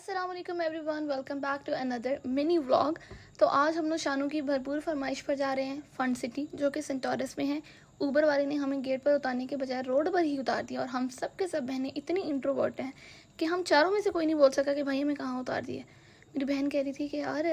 अस्सलाम वालेकुम everyone, welcome back to another mini vlog. तो आज हम लोग शानू की भरपूर फरमाइश पर जा रहे हैं फन सिटी, जो कि सेंटोरस में है। ऊबर वाले ने हमें गेट पर उतारने के बजाय रोड पर ही उतार दिया और हम सब के सब बहनें इतनी इंट्रोवर्ट हैं कि हम चारों में से कोई नहीं बोल सका कि भाई हमें कहाँ उतार दिए। मेरी बहन कह रही थी कि यार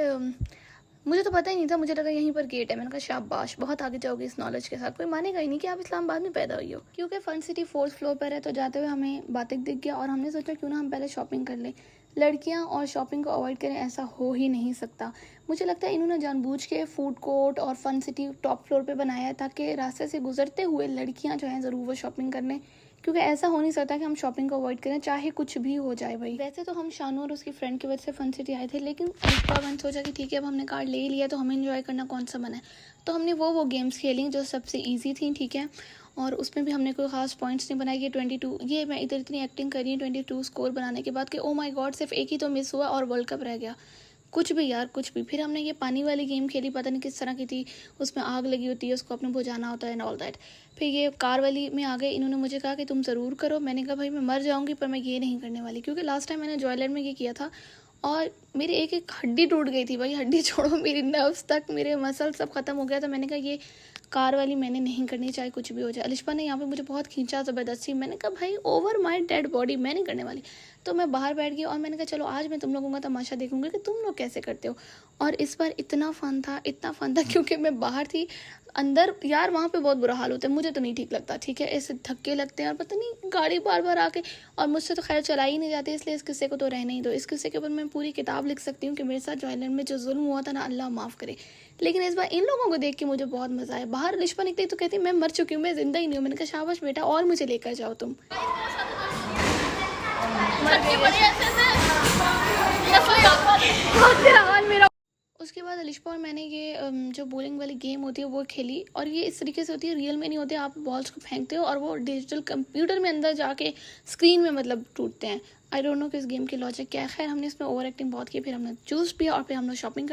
मुझे तो पता ही नहीं था, मुझे लगा यहीं पर गेट है। मैंने कहा शाबाश, बहुत आगे जाओगे इस नॉलेज के साथ, कोई मानेगा ही नहीं कि आप इस्लामाबाद में पैदा हुई हो। क्योंकि फन सिटी 4th फ्लोर पर है, तो जाते हुए हमें बातें दिख गया और हमने सोचा क्यों ना हम पहले शॉपिंग कर लें। लड़कियां और शॉपिंग को अवॉइड करें, ऐसा हो ही नहीं सकता। मुझे लगता है इन्होंने जानबूझ के फूड कोर्ट और फन सिटी टॉप फ्लोर पे बनाया है ताकि रास्ते से गुजरते हुए लड़कियां जो हैं ज़रूर वो शॉपिंग कर लें, क्योंकि ऐसा हो नहीं सकता कि हम शॉपिंग को अवॉइड करें चाहे कुछ भी हो जाए भाई। वैसे तो हम शानू और उसकी फ्रेंड की वजह से फन सिटी आए थे, लेकिन एक बार मैंने सोचा कि ठीक है, अब हमने कार्ड ले ही लिया तो हमें एंजॉय करना कौन सा बना है। तो हमने वो गेम्स खेली जो सबसे ईजी थी, ठीक है। और उसमें भी हमने कोई खास पॉइंट्स नहीं बनाए कि 22, ये मैं इधर इतनी एक्टिंग करी 22 स्कोर बनाने के बाद कि ओ माय गॉड सिर्फ एक ही तो मिस हुआ और वर्ल्ड कप रह गया। कुछ भी यार, कुछ भी। फिर हमने ये पानी वाली गेम खेली, पता नहीं किस तरह की थी, उसमें आग लगी होती है, उसको अपने बुझाना होता है एंड ऑल दैट। फिर ये कार वाली में आ गए, इन्होंने मुझे कहा कि तुम ज़रूर करो। मैंने कहा भाई मैं मर जाऊंगी पर मैं ये नहीं करने वाली, क्योंकि लास्ट टाइम मैंने जॉयलैंड में ये किया था और मेरी एक एक हड्डी टूट गई थी भाई। हड्डी छोड़ो, मेरी नर्व्स तक, मेरे मसल सब ख़त्म हो गया था। मैंने कहा ये कार वाली मैंने नहीं करनी, चाहे कुछ भी हो जाए। अलिशा ने यहाँ पे मुझे बहुत खींचा ज़बरदस्ती। मैंने कहा भाई ओवर माई डेड बॉडी मैं नहीं करने वाली। तो मैं बाहर बैठ गई और मैंने कहा चलो आज मैं तुम लोगों का तमाशा देखूंगी कि तुम लोग कैसे करते हो। और इस बार इतना फ़न था, इतना फ़न था, क्योंकि मैं बाहर थी। अंदर यार वहाँ पे बहुत बुरा हाल होता है, मुझे तो नहीं ठीक लगता, ठीक है। ऐसे धक्के लगते हैं और पता नहीं गाड़ी बार बार आके, और मुझसे तो खैर चलाई ही नहीं जाती, इसलिए इस किस्से को तो रहने ही दो। इस किस्से के ऊपर मैं पूरी किताब लिख सकती हूँ कि मेरे साथ जॉयलैंड में जो जुल्म हुआ था ना, अल्लाह माफ़ करे। लेकिन इस बार इन लोगों को देख के मुझे बहुत मज़ा आया। बाहर अलिशा निकली तो कहती मैं मर चुकी हूँ, मैं जिंदा ही नहीं हूँ। मैंने कहा शाबाश बेटा, और मुझे लेकर जाओ तुम। उसके बाद अलिशा और मैंने ये जो बोलिंग वाली गेम होती है वो खेली, और ये इस तरीके से होती है, रियल में नहीं होती। आप बॉल्स को फेंकते हो और वो डिजिटल कंप्यूटर में अंदर जाके स्क्रीन में मतलब टूटते हैं। आई डोंट नो कि इस गेम की लॉजिक क्या है। खैर हमने इसमें ओवर एक्टिंग बहुत की, फिर हमने जूस पिया और फिर हम लोग शॉपिंग